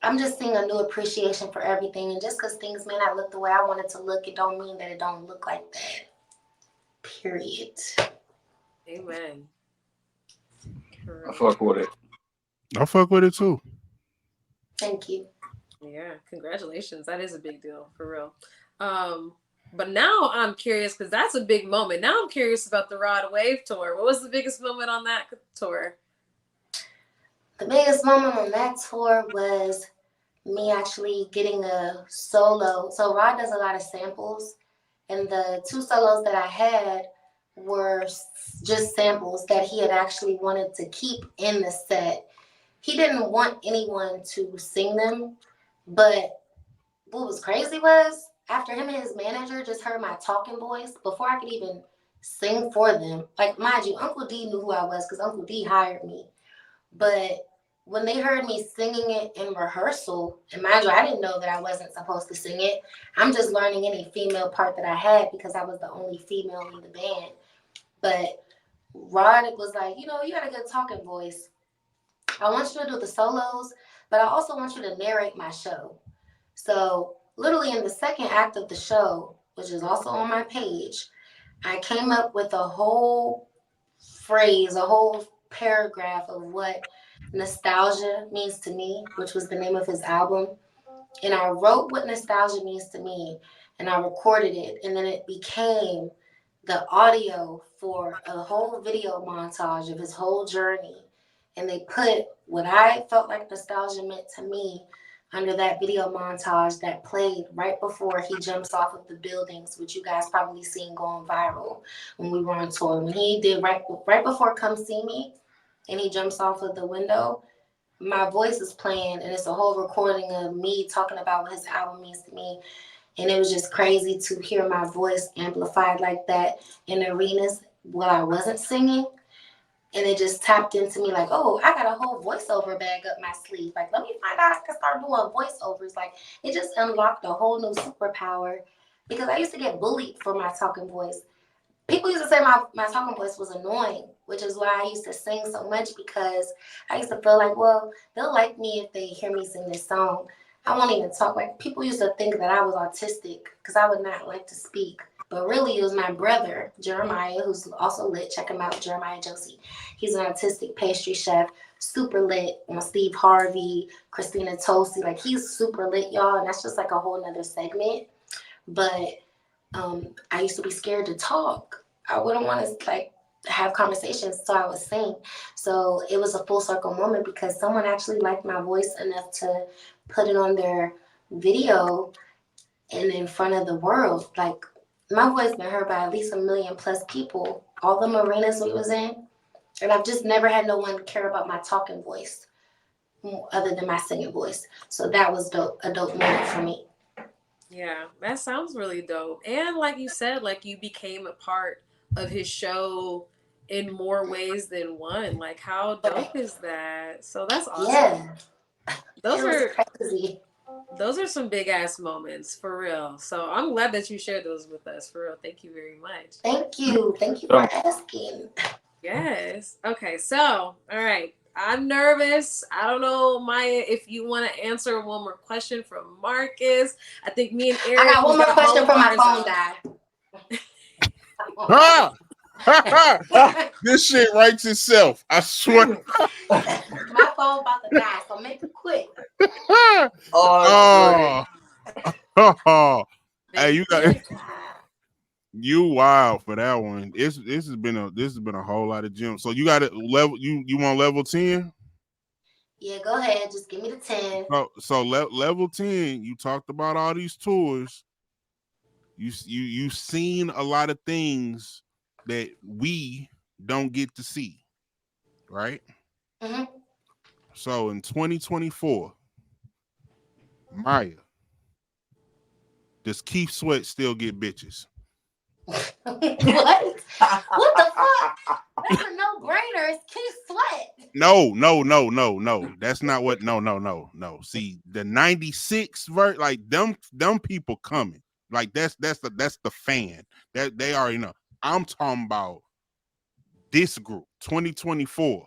I'm just seeing a new appreciation for everything. And just because things may not look the way I want it to look, it don't mean that it don't look like that. Period. Amen. I fuck with it. I fuck with it too. Thank you. Yeah, congratulations. That is a big deal, for real. But now I'm curious because that's a big moment. Now I'm curious about the Rod Wave tour. What was the biggest moment on that tour? The biggest moment on that tour was me actually getting a solo. So Rod does a lot of samples, and the 2 solos that I had were just samples that he had actually wanted to keep in the set. He didn't want anyone to sing them, but what was crazy was after him and his manager just heard my talking voice before I could even sing for them. Like, mind you, Uncle D knew who I was because Uncle D hired me. But when they heard me singing it in rehearsal, and mind you, I didn't know that I wasn't supposed to sing it. I'm just learning any female part that I had because I was the only female in the band. But Rod was like, you know, you got a good talking voice. I want you to do the solos, but I also want you to narrate my show. So literally in the second act of the show, which is also on my page, I came up with a whole phrase, a whole paragraph of what nostalgia means to me, which was the name of his album. And I wrote what nostalgia means to me, and I recorded it, and then it became the audio for a whole video montage of his whole journey. And they put what I felt like nostalgia meant to me under that video montage that played right before he jumps off of the buildings, which you guys probably seen going viral when we were on tour. When he did right before Come See Me, and he jumps off of the window, my voice is playing, and it's a whole recording of me talking about what his album means to me. And it was just crazy to hear my voice amplified like that in arenas while I wasn't singing. And it just tapped into me like, oh, I got a whole voiceover bag up my sleeve. Like, let me find out I can start doing voiceovers. Like, it just unlocked a whole new superpower because I used to get bullied for my talking voice. People used to say my talking voice was annoying, which is why I used to sing so much because I used to feel like, well, they'll like me if they hear me sing this song. I won't even talk. Like, people used to think that I was autistic because I would not like to speak. But really, it was my brother, Jeremiah, who's also lit. Check him out, Jeremiah Josie. He's an autistic pastry chef, super lit on Steve Harvey, Christina Tosi. Like, he's super lit, y'all. And that's just like a whole nother segment. But I used to be scared to talk. I wouldn't want to like have conversations, so I would sing. So it was a full circle moment because someone actually liked my voice enough to put it on their video and in front of the world. Like, my voice been heard by at least 1 million plus people, all the arenas we was in, and I've just never had no one care about my talking voice other than my singing voice. So that was dope, a dope moment for me. Yeah, that sounds really dope. And like you said, like you became a part of his show in more ways than one. Like how dope is that? So that's awesome. Yeah, Those it was are crazy. some big ass moments for real. So I'm glad that you shared those with us for real. Thank you very much. Thank you for asking. Yes. Okay. So, all right. I'm nervous. I don't know, Maya, if you want to answer one more question from Marcus. I think me and Eric. I got one more question from my phone Ah! This shit writes itself. I swear. My phone about to die, so make it quick. Oh, Hey, you got you wild for that one. This has been a whole lot of gems. So you got it level. You want level 10? Yeah, go ahead. Just give me the 10. So level 10. You talked about all these tours. You've seen a lot of things that we don't get to see, right? Mm-hmm. So in 2024, Maya, does Keith Sweat still get bitches? What? What the fuck? That's a no-brainer. It's Keith Sweat. No. That's not what. No. See, the 96 like them people coming. Like that's the fan. That they already know. I'm talking about this group, 2024.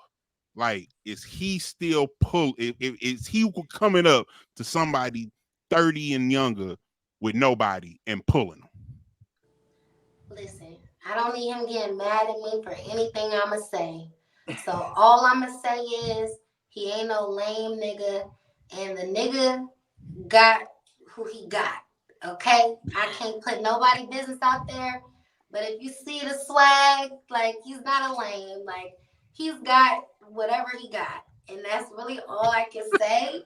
Like, is he still is he coming up to somebody 30 and younger with nobody and pulling them? Listen, I don't need him getting mad at me for anything I'ma say. So all I'ma say is he ain't no lame nigga, and the nigga got who he got. Okay? I can't put nobody business out there. But if you see the swag, like he's not a lame. Like he's got whatever he got. And that's really all I can say.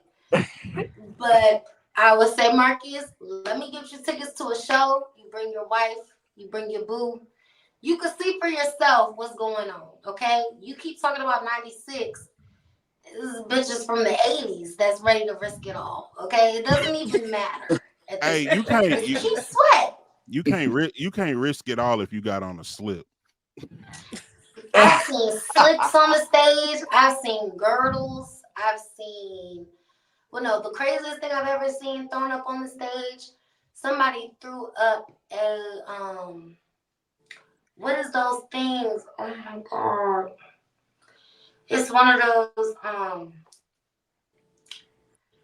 But I would say, Marcus, let me get you tickets to a show. You bring your wife, you bring your boo. You can see for yourself what's going on, okay? You keep talking about 96. This is bitches from the 80s that's ready to risk it all, okay? It doesn't even matter. Hey, you can't Keep Sweat. you can't risk it all if you got on a slip. I've seen slips on the stage. I've seen girdles. I've seen, well, no, the craziest thing I've ever seen thrown up on the stage, somebody threw up a, what is those things? Oh my God. It's one of those,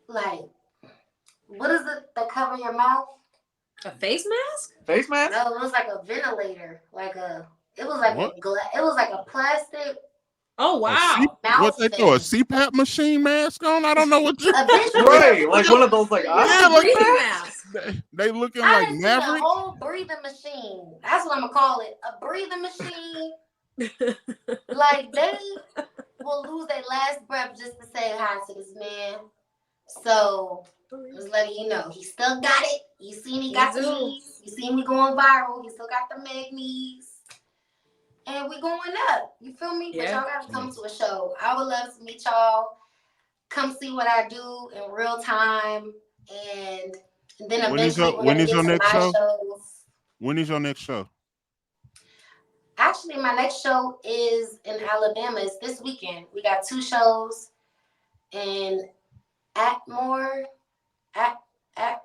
like, what is it that cover your mouth? A face mask? Face mask? No, it was like a ventilator. It was like a plastic. Oh wow! What they throw a CPAP machine mask on? I don't know what. Right, like one of those like breathing masks. They looking I like done Maverick. seen a whole breathing machine. That's what I'm gonna call it. A breathing machine. Like they will lose their last breath just to say hi to this man. So just letting you know, he still got it. You seen he got the knees. You seen me going viral. He still got the mag knees. And we going up. You feel me? Yeah. But y'all gotta come to a show. I would love to meet y'all. Come see what I do in real time. And then eventually when is your next show? Shows. When is your next show? Actually, my next show is in Alabama. It's this weekend. We got 2 shows in Atmore.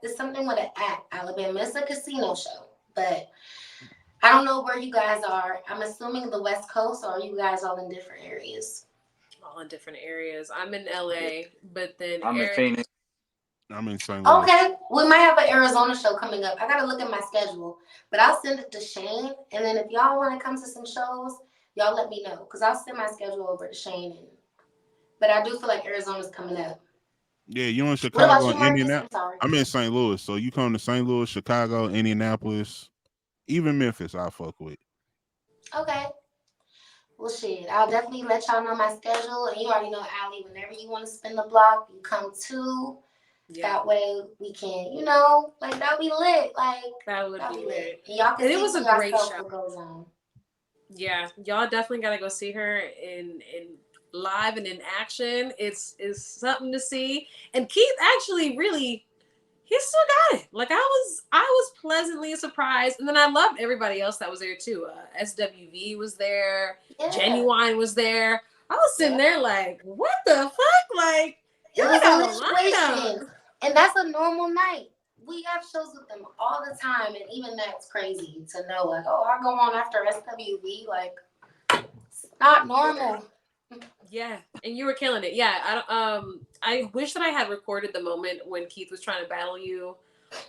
It's something with an Alabama. It's a casino show. But I don't know where you guys are. I'm assuming the West Coast, or are you guys all in different areas? All in different areas. I'm in LA, but then I'm in Phoenix. I'm in St. Louis. Okay, we might have an Arizona show coming up. I gotta look at my schedule, but I'll send it to Shane. And then if y'all want to come to some shows, y'all let me know, because I'll send my schedule over to Shane. But I do feel like Arizona's coming up. Yeah, you in Chicago and Indianapolis? I'm in St. Louis, so you come to St. Louis, Chicago, Indianapolis, even Memphis, I'll fuck with. Okay. Well, shit, I'll definitely let y'all know my schedule. And you already know, Allie, whenever you want to spin the block, you come too. Yeah. That way we can, like, that'll be lit. Like, that would be lit. And y'all can see it was a great show. What goes on. Yeah, y'all definitely gotta go see her in live and in action. It's something to see. And Keith actually really, he still got it. Like I was pleasantly surprised, and then I loved everybody else that was there too. SWV was there, Yeah. Genuine was there. I was sitting there like, what the fuck? Like, it was got a a situation, and that's a normal night. We have shows with them all the time, and even that's crazy to know. Like, oh, I go on after SWV. Like, it's not normal. Yeah, and you were killing it. Yeah, I wish that I had recorded the moment when Keith was trying to battle you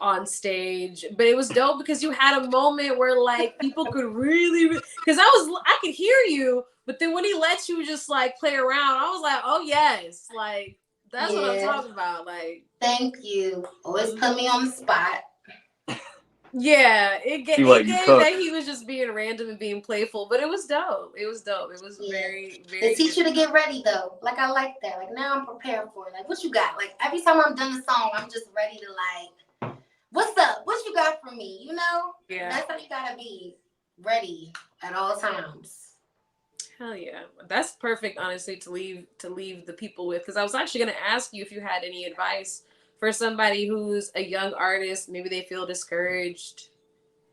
on stage, but it was dope because you had a moment where like people could really because I could hear you, but then when he lets you just like play around, I was like, oh yes, like that's what I'm talking about. Like, thank you. Always put me on the spot. Yeah, it gave that he was just being random and being playful, but it was dope. It was dope. It was very, very. They teach you to get ready though. Like I like that. Like now I'm prepared for it. Like what you got? Like every time I'm done the song, I'm just ready to like, what's up? What you got for me? You know? Yeah. That's how you gotta be ready at all times. Hell yeah, that's perfect. Honestly, to leave the people with, because I was actually gonna ask you if you had any advice for somebody who's a young artist. Maybe they feel discouraged.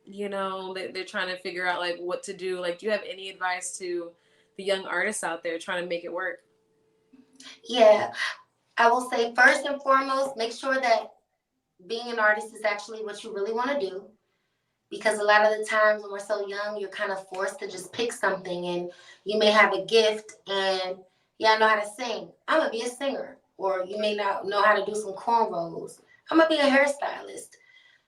You know, they're trying to figure out like what to do. Like, do you have any advice to the young artists out there trying to make it work? Yeah, I will say first and foremost, make sure that being an artist is actually what you really want to do. Because a lot of the times when we're so young, you're kind of forced to just pick something, and you may have a gift and I know how to sing. I'm going to be a singer. Or you may not know how to do some cornrows. I'm going to be a hairstylist.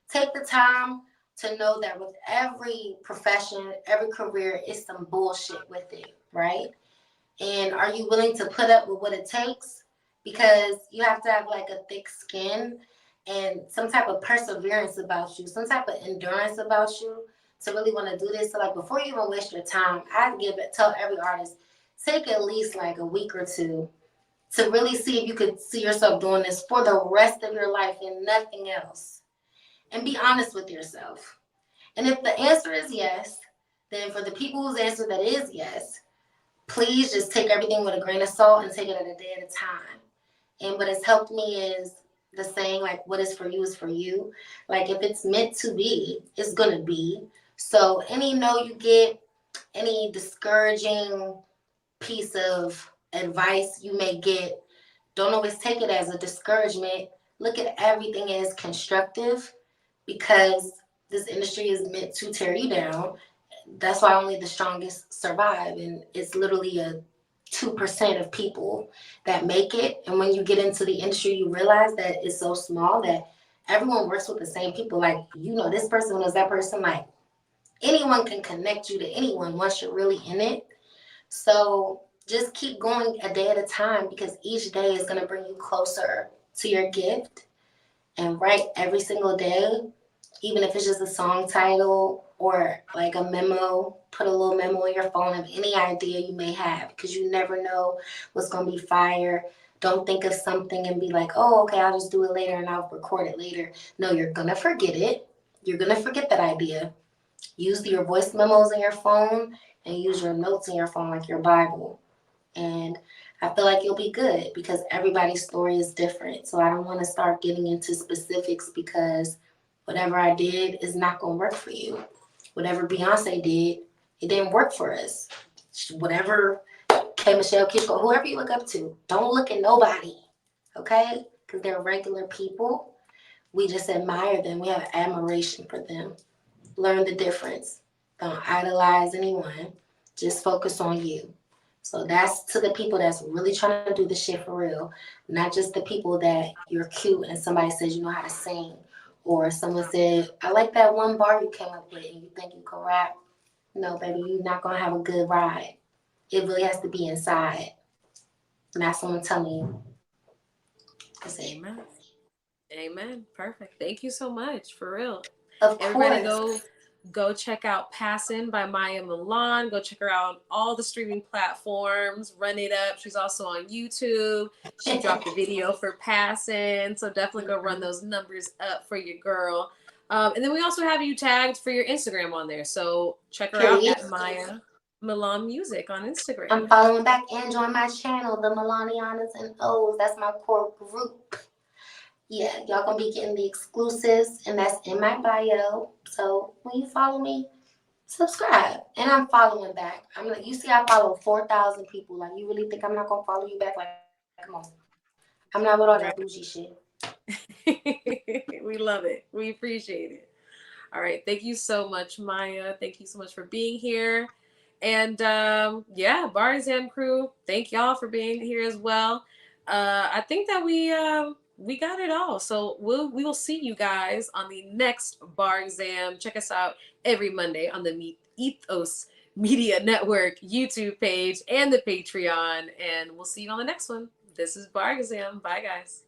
Take the time to know that with every profession, every career, is some bullshit with it, right? And are you willing to put up with what it takes? Because you have to have like a thick skin and some type of perseverance about you, some type of endurance about you to really want to do this. So like before you even waste your time, tell every artist, take at least like a week or two to really see if you could see yourself doing this for the rest of your life and nothing else. And be honest with yourself. And if the answer is yes, then for the people whose answer that is yes, please just take everything with a grain of salt and take it at a day at a time. And what has helped me is the saying, like, what is for you is for you. Like, if it's meant to be, it's going to be. So any no you get, any discouraging piece of advice you may get, don't always take it as a discouragement. Look at everything as constructive, because this industry is meant to tear you down. That's why only the strongest survive. And it's literally a 2% of people that make it. And when you get into the industry, you realize that it's so small that everyone works with the same people. Like, you know, this person knows that person. Like, anyone can connect you to anyone once you're really in it. So just keep going a day at a time, because each day is going to bring you closer to your gift. And write every single day, even if it's just a song title or like a memo. Put a little memo in your phone of any idea you may have, because you never know what's going to be fire. Don't think of something and be like, oh, okay, I'll just do it later and I'll record it later. No, you're going to forget it. You're going to forget that idea. Use your voice memos in your phone and use your notes in your phone like your Bible. And I feel like you'll be good, because everybody's story is different. So I don't want to start getting into specifics, because whatever I did is not going to work for you. Whatever Beyonce did, it didn't work for us. Whatever K. Michelle Kishko, whoever you look up to, don't look at nobody, okay? Because they're regular people. We just admire them. We have admiration for them. Learn the difference. Don't idolize anyone. Just focus on you. So that's to the people that's really trying to do the shit for real, not just the people that you're cute and somebody says you know how to sing, or someone said, I like that one bar you came up with and you think you can rap. No, baby, you're not going to have a good ride. It really has to be inside, not someone telling you. That's it. Amen. Amen. Perfect. Thank you so much. For real. Of Everybody course. go check out Passin by Maya Milan. Go check her out on all the streaming platforms. Run it up. She's also on YouTube. She dropped a video for Passin. So definitely go run those numbers up for your girl. And then we also have you tagged for your Instagram on there. So check her out at Maya Milan Music on Instagram. I'm following back and join my channel, the Milanianas and O's. That's my core group. Yeah, y'all gonna be getting the exclusives, and that's in my bio. So when you follow me, subscribe. And I'm following back. I'm like, you see, I follow 4,000 people. Like, you really think I'm not gonna follow you back? Like, come on. I'm not with all that bougie shit. We love it. We appreciate it. All right. Thank you so much, Maya. Thank you so much for being here. And yeah, Bar Exam crew, thank y'all for being here as well. I think that we got it all. So we will see you guys on the next Bar Exam. Check us out every Monday on the Ethos Media Network YouTube page and the Patreon. And we'll see you on the next one. This is Bar Exam. Bye, guys.